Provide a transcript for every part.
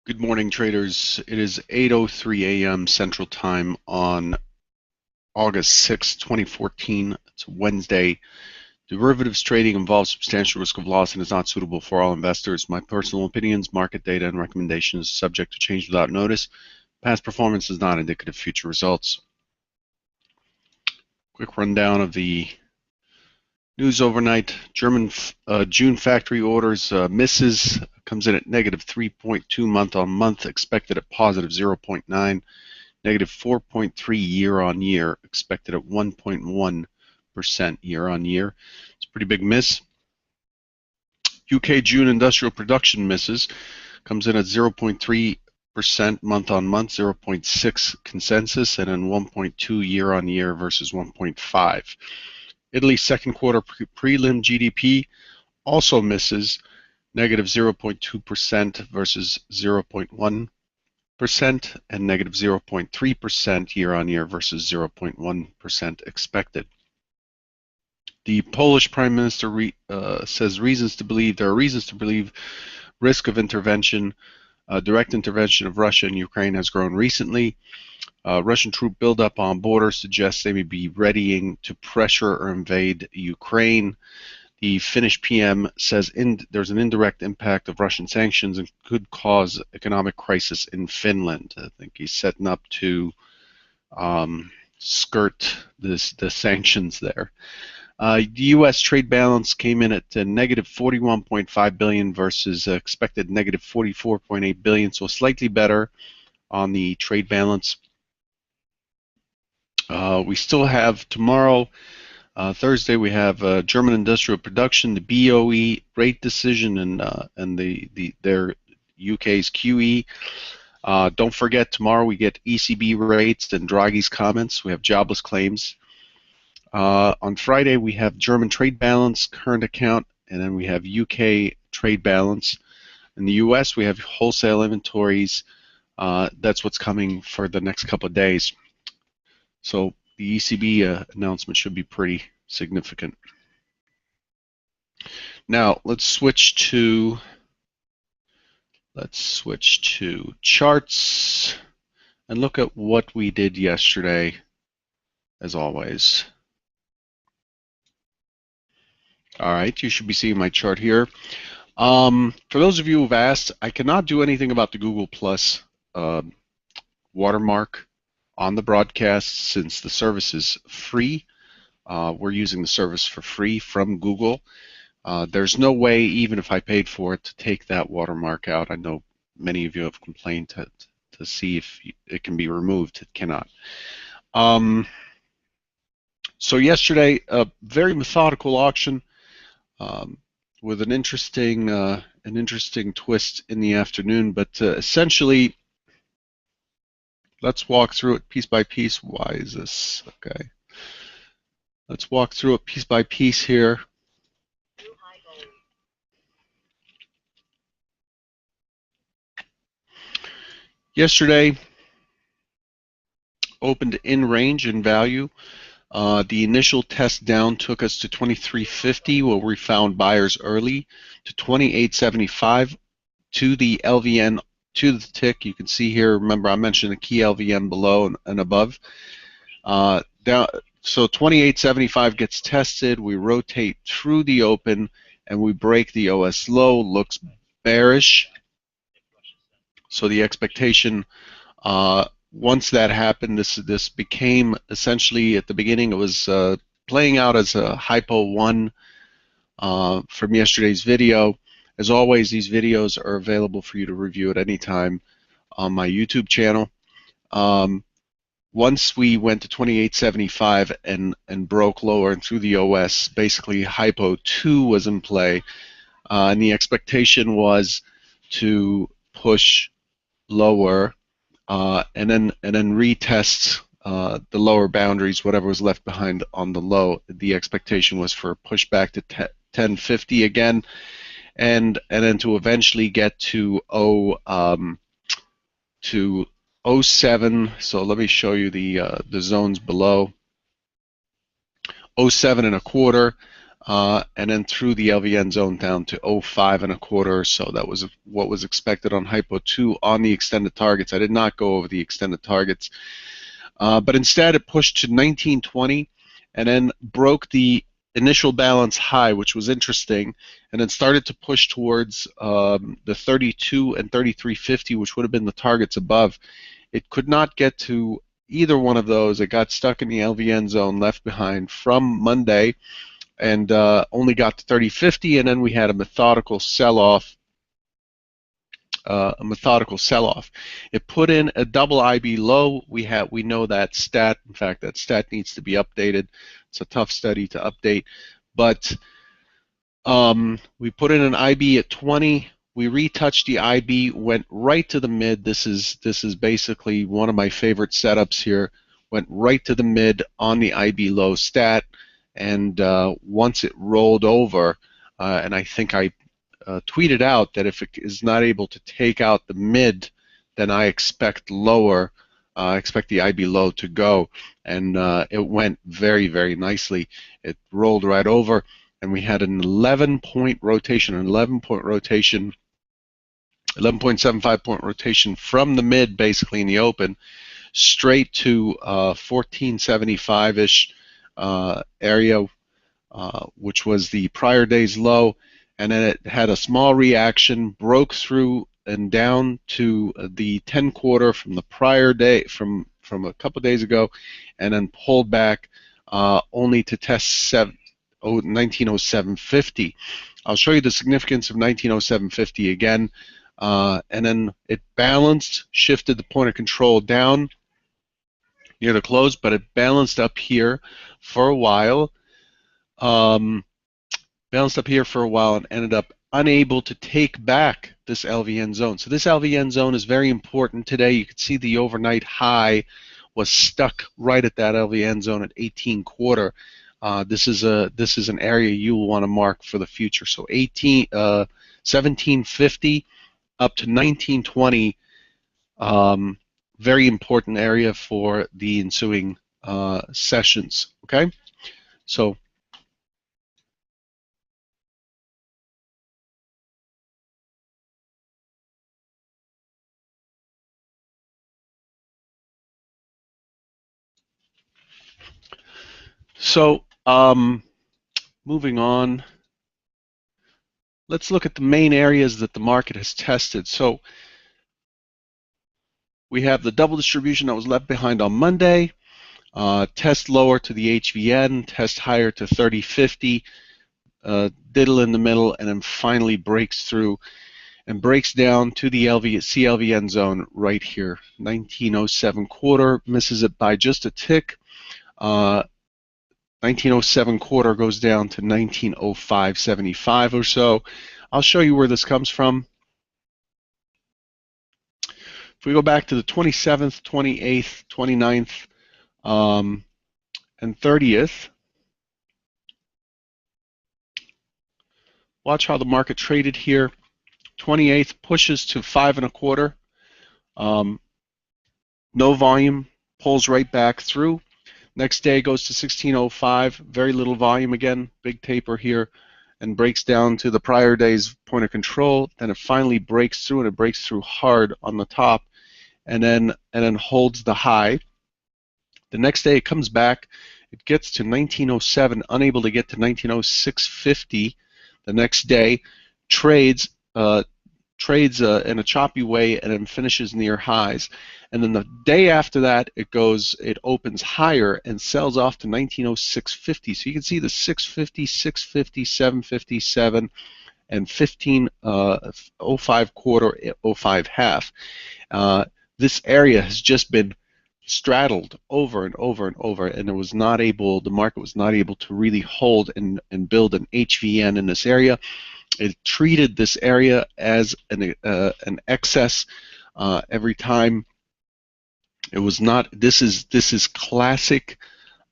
Good morning, traders. It is 8:03 a.m. Central Time on August 6, 2014. It's Wednesday. Derivatives trading involves substantial risk of loss and is not suitable for all investors. My personal opinions, market data, and recommendations are subject to change without notice. Past performance is not indicative of future results. Quick rundown of the news overnight. German June factory orders misses, comes in at negative 3.2 month-on-month, expected at positive 0.9, negative 4.3 year-on-year, expected at 1.1% year-on-year. It's a pretty big miss. UK June industrial production misses, comes in at 0.3% month-on-month, 0.6 consensus, and then 1.2 year-on-year versus 1.5. Italy's second quarter prelim GDP also misses, negative 0.2% versus 0.1%, and negative 0.3% year-on-year versus 0.1% expected. The Polish Prime Minister says there are reasons to believe risk of intervention, direct intervention of Russia and Ukraine has grown recently. Russian troop buildup on border suggests they may be readying to pressure or invade Ukraine. The Finnish PM says there's an indirect impact of Russian sanctions and could cause economic crisis in Finland. I think he's setting up to skirt the sanctions there. The U.S. trade balance came in at negative $41.5 billion versus expected negative $44.8 billion, so slightly better on the trade balance. We still have tomorrow, Thursday, we have German industrial production, the BOE rate decision, and their UK's QE. Don't forget, tomorrow we get ECB rates and Draghi's comments. We have jobless claims. On Friday, we have German trade balance, current account, and then we have UK trade balance. In the US, we have wholesale inventories. That's what's coming for the next couple of days. So the ECB announcement should be pretty significant. Now let's switch to charts and look at what we did yesterday, as always. All right, you should be seeing my chart here. For those of you who've asked, I cannot do anything about the Google Plus watermark on the broadcast since the service is free. We're using the service for free from Google. There's no way, even if I paid for it, to take that watermark out. I know many of you have complained to see if it can be removed. It cannot. So yesterday, a very methodical auction with an interesting twist in the afternoon, but essentially, let's walk through it piece by piece. Why is this? Okay. Let's walk through it piece by piece here. Yesterday, opened in range in value. The initial test down took us to 23.50, where we found buyers early, to 28.75, to the LVN, to the tick. You can see here, remember I mentioned the key LVN below and above. Down, so 28.75 gets tested, we rotate through the open, and we break the OS low. Looks bearish. So the expectation, once that happened, this became essentially, at the beginning, it was playing out as a hypo 1 from yesterday's video. As always, these videos are available for you to review at any time on my YouTube channel. Once we went to 28.75 and broke lower and through the OS, basically hypo 2 was in play, and the expectation was to push lower and then retest the lower boundaries, whatever was left behind on the low. The expectation was for a pushback to 10.50 again, and then to eventually get to 07. So let me show you the zones below. 07 and a quarter, and then threw the LVN zone down to 05 and a quarter or so. That was what was expected on Hypo 2 on the extended targets. I did not go over the extended targets, but instead it pushed to 1920 and then broke the initial balance high, which was interesting, and then started to push towards the 32 and 33.50, which would have been the targets above. It could not get to either one of those. It got stuck in the LVN zone left behind from Monday, and only got to 30.50, and then we had a methodical sell-off. It put in a double IB low. We know that stat. In fact, that stat needs to be updated. It's a tough study to update, but we put in an IB at 20. We retouched the IB, went right to the mid. This is basically one of my favorite setups here. Went right to the mid on the IB low stat, and once it rolled over, and I think I tweeted out that if it is not able to take out the mid, then I expect lower. I expect the IB low to go, and it went very, very nicely. It rolled right over, and we had an 11-point rotation, 11.75 point rotation from the mid, basically in the open, straight to 1475-ish area, which was the prior day's low, and then it had a small reaction, broke through and down to the 10 quarter from the prior day, from a couple days ago, and then pulled back only to test 1907.50. I'll show you the significance of 1907.50 again, and then it balanced, shifted the point of control down near the close, but it balanced up here for a while. And ended up unable to take back this LVN zone. So this LVN zone is very important today. You can see the overnight high was stuck right at that LVN zone at 18 quarter. This is an area you will want to mark for the future. So 1750 up to 1920, very important area for the ensuing sessions. Okay, so. So, moving on, let's look at the main areas that the market has tested. So, we have the double distribution that was left behind on Monday, test lower to the HVN, test higher to 30.50, diddle in the middle, and then finally breaks through and breaks down to the CLVN zone right here, 1907 quarter, misses it by just a tick. 1907 quarter goes down to 1905.75 or so. I'll show you where this comes from. If we go back to the 27th, 28th, 29th, and 30th, watch how the market traded here. 28th pushes to 5 and a quarter. No volume, pulls right back through. Next day goes to 1605, very little volume again, big taper here, and breaks down to the prior day's point of control. Then it finally breaks through, and it breaks through hard on the top, and then holds the high. The next day it comes back, it gets to 1907, unable to get to 1906.50. The next day trades in a choppy way and then finishes near highs. And then the day after that, it opens higher and sells off to 1906.50. So you can see the 650, 650, 757, and 1505 quarter, 05 half. This area has just been straddled over and over and over, and the market was not able to really hold and build an HVN in this area. It treated this area as an excess every time. It was not. This is classic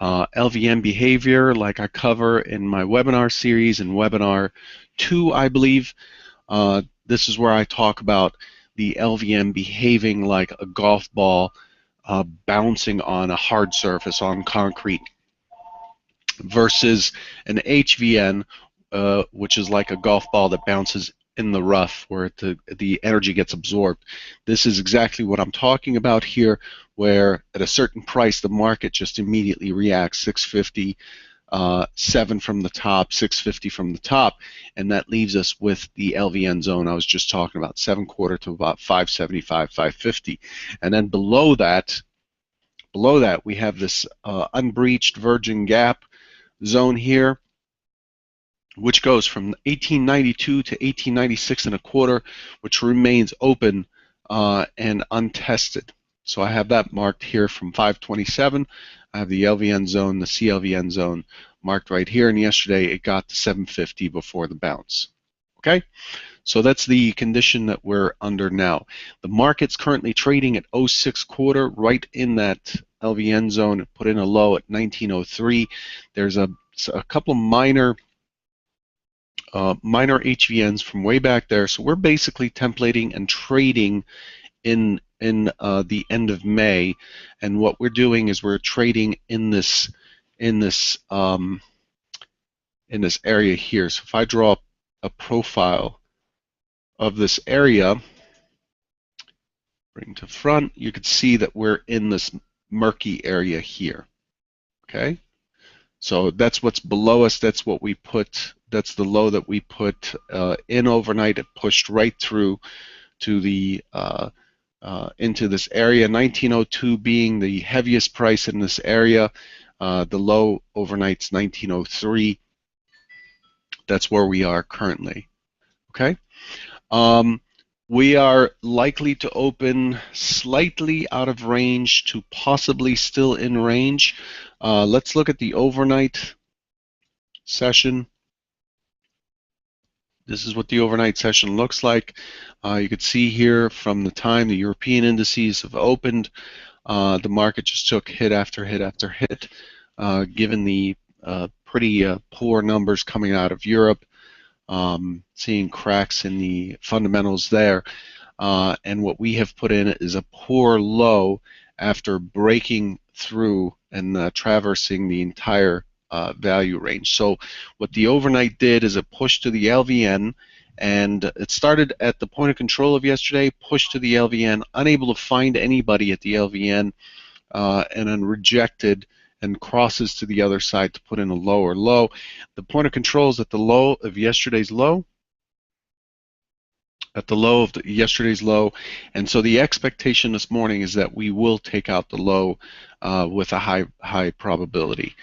LVN behavior, like I cover in my webinar series, in webinar 2, I believe. This is where I talk about the LVN behaving like a golf ball bouncing on a hard surface, on concrete. versus an HVN, which is like a golf ball that bounces in the rough where the energy gets absorbed. This is exactly what I'm talking about here, where at a certain price the market just immediately reacts 650, 7 from the top, 650 from the top, and that leaves us with the LVN zone I was just talking about, 7/4 to about 575, 550, and then below that we have this unbreached virgin gap zone here, which goes from 1892 to 1896 1/4, which remains open and untested. So I have that marked here from 527. I have the LVN zone, the CLVN zone marked right here, and yesterday it got to 750 before the bounce. Okay, so that's the condition that we're under now. The market's currently trading at 06/4, right in that LVN zone. Put in a low at 1903. There's a couple of minor HVNs from way back there. So we're basically templating and trading in the end of May, and what we're doing is we're trading in this area here. So if I draw a profile of this area, bring to front, you can see that we're in this murky area here. Okay, so that's what's below us. That's what we put. That's the low that we put in overnight. It pushed right through to the into this area. 1902 being the heaviest price in this area. The low overnight's 1903. That's where we are currently. Okay. We are likely to open slightly out of range to possibly still in range. Let's look at the overnight session. This is what the overnight session looks like. You can see here from the time the European indices have opened, the market just took hit after hit after hit, given the pretty poor numbers coming out of Europe. Seeing cracks in the fundamentals there, and what we have put in is a poor low after breaking through and traversing the entire value range. So what the overnight did is it pushed to the LVN, and it started at the point of control of yesterday, pushed to the LVN, unable to find anybody at the LVN, and then rejected and crosses to the other side to put in a lower low. The point of control is at the low of yesterday's low, yesterday's low, and so the expectation this morning is that we will take out the low with a high probability.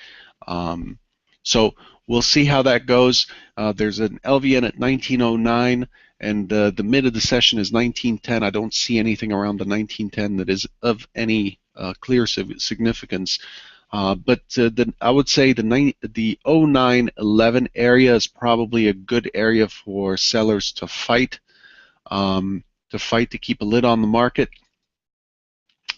So we'll see how that goes. There's an LVN at 1909, and the mid of the session is 1910. I don't see anything around the 1910 that is of any clear significance. But I would say the 0911 area is probably a good area for sellers to fight, to keep a lid on the market.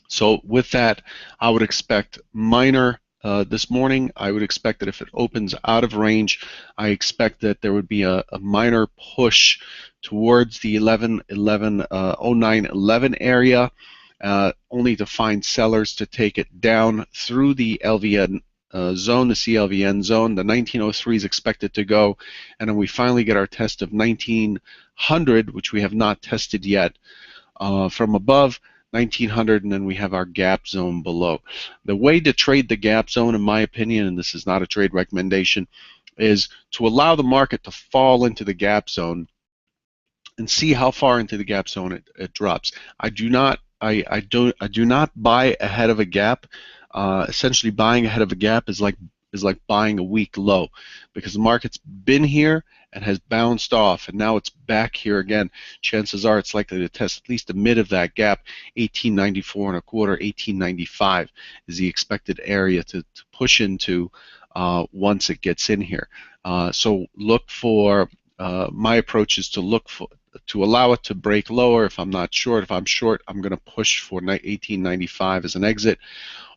So with that, I would expect minor this morning. I would expect that if it opens out of range, I expect that there would be a minor push towards the 0911 area. Only to find sellers to take it down through the LVN zone, the CLVN zone. The 1903 is expected to go, and then we finally get our test of 1900, which we have not tested yet. From above 1900, and then we have our gap zone below. The way to trade the gap zone, in my opinion, and this is not a trade recommendation, is to allow the market to fall into the gap zone and see how far into the gap zone it drops. I do not buy ahead of a gap. Essentially, buying ahead of a gap is like buying a weak low, because the market's been here and has bounced off, and now it's back here again. Chances are it's likely to test at least the mid of that gap. 1894 1/4, 1895 is the expected area to push into once it gets in here. So look for. My approach is to allow it to break lower. If I'm not short, if I'm short, I'm going to push for 1895 as an exit,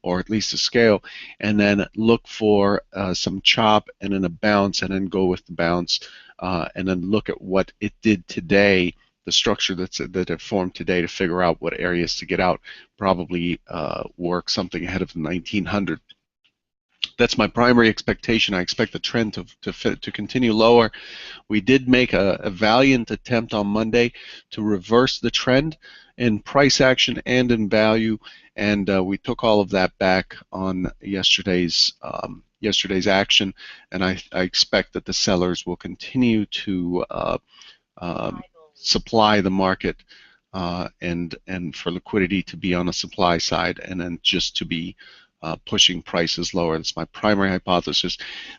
or at least a scale, and then look for some chop and then a bounce, and then go with the bounce, and then look at what it did today, the structure that it formed today, to figure out what areas to get out. Probably work something ahead of the 1900. That's my primary expectation. I expect the trend to continue lower. We did make a valiant attempt on Monday to reverse the trend in price action and in value, and we took all of that back on yesterday's action, and I expect that the sellers will continue to um, supply the market and for liquidity to be on the supply side, and then just to be pushing prices lower. That's my primary hypothesis.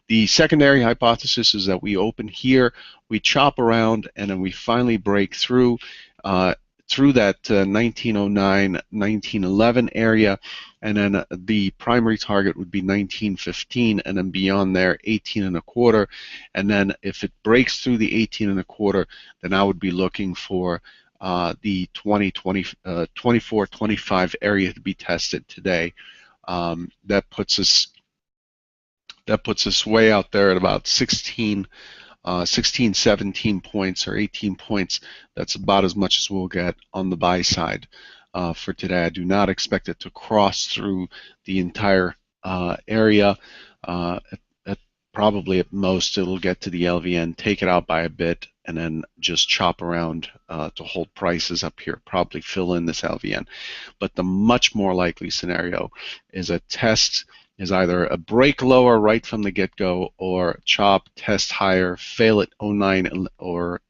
The secondary hypothesis is that we open here, we chop around, and then we finally break through that 1909, 1911 area, and then the primary target would be 1915, and then beyond there 18 and a quarter, and then if it breaks through the 18 and a quarter, then I would be looking for the 24, 25 area to be tested today. That puts us way out there at about 16, 17 points or 18 points. That's about as much as we'll get on the buy side for today. I do not expect it to cross through the entire area. Probably at most it'll get to the LVN, take it out by a bit, and then just chop around to hold prices up here, probably fill in this LVN. But the much more likely scenario is a test, is either a break lower right from the get-go, or chop, test higher, fail at 09 or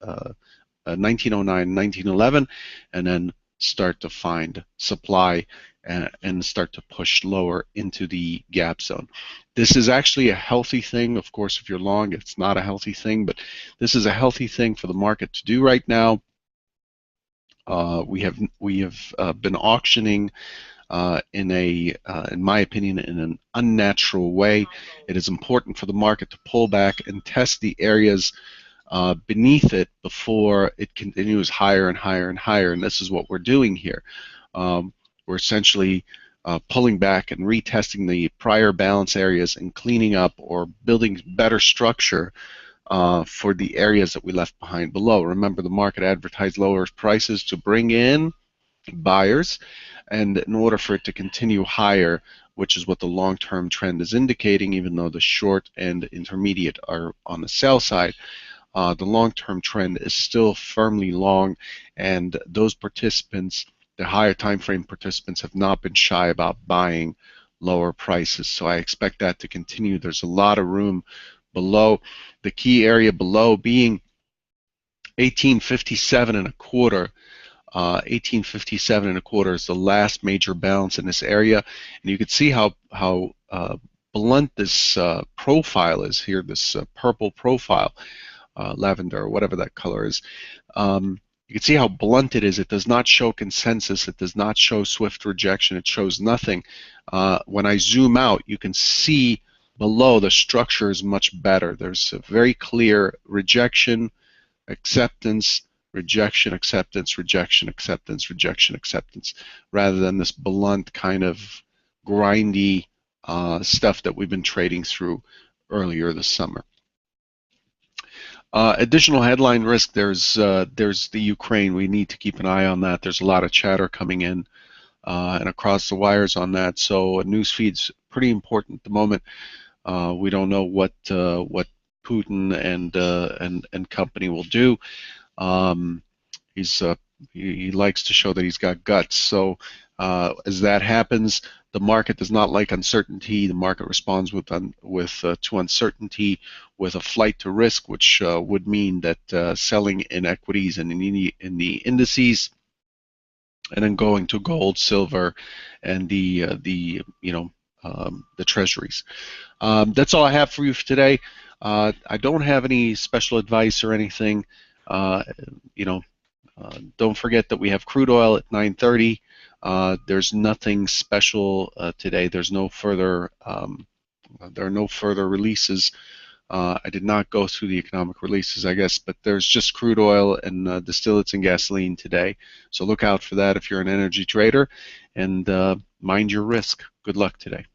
1909, 1911, and then start to find supply and start to push lower into the gap zone. This is actually a healthy thing. Of course, if you're long, it's not a healthy thing, but this is a healthy thing for the market to do right now. We have been auctioning in my opinion, in an unnatural way. It is important for the market to pull back and test the areas beneath it before it continues higher and higher and higher, and this is what we're doing here. We're essentially pulling back and retesting the prior balance areas and cleaning up or building better structure for the areas that we left behind below. Remember, the market advertised lower prices to bring in buyers, and in order for it to continue higher, which is what the long-term trend is indicating, even though the short and intermediate are on the sell side, the long-term trend is still firmly long, and those participants, the higher time frame participants, have not been shy about buying lower prices. So I expect that to continue. There's a lot of room below. The key area below being 1857 and a quarter. 1857 and a quarter is the last major balance in this area, and you can see how blunt this profile is here. This purple profile, lavender or whatever that color is. You can see how blunt it is. It does not show consensus. It does not show swift rejection. It shows nothing. When I zoom out, you can see below the structure is much better. There's a very clear rejection, acceptance, rejection, acceptance, rejection, acceptance, rejection, acceptance, rather than this blunt kind of grindy stuff that we've been trading through earlier this summer. Additional headline risk, there's the Ukraine. We need to keep an eye on that. There's a lot of chatter coming in and across the wires on that. So news feed's pretty important at the moment. We don't know what Putin and company will do. He likes to show that he's got guts. So as that happens, the market does not like uncertainty. The market responds to uncertainty with a flight to risk, which would mean that selling in equities and in the indices, and then going to gold, silver, and the treasuries. That's all I have for you for today. I don't have any special advice or anything. Don't forget that we have crude oil at 9:30. There's nothing special today. There's no further. There are no further releases. I did not go through the economic releases, I guess, but there's just crude oil and distillates and gasoline today. So look out for that if you're an energy trader, and mind your risk. Good luck today.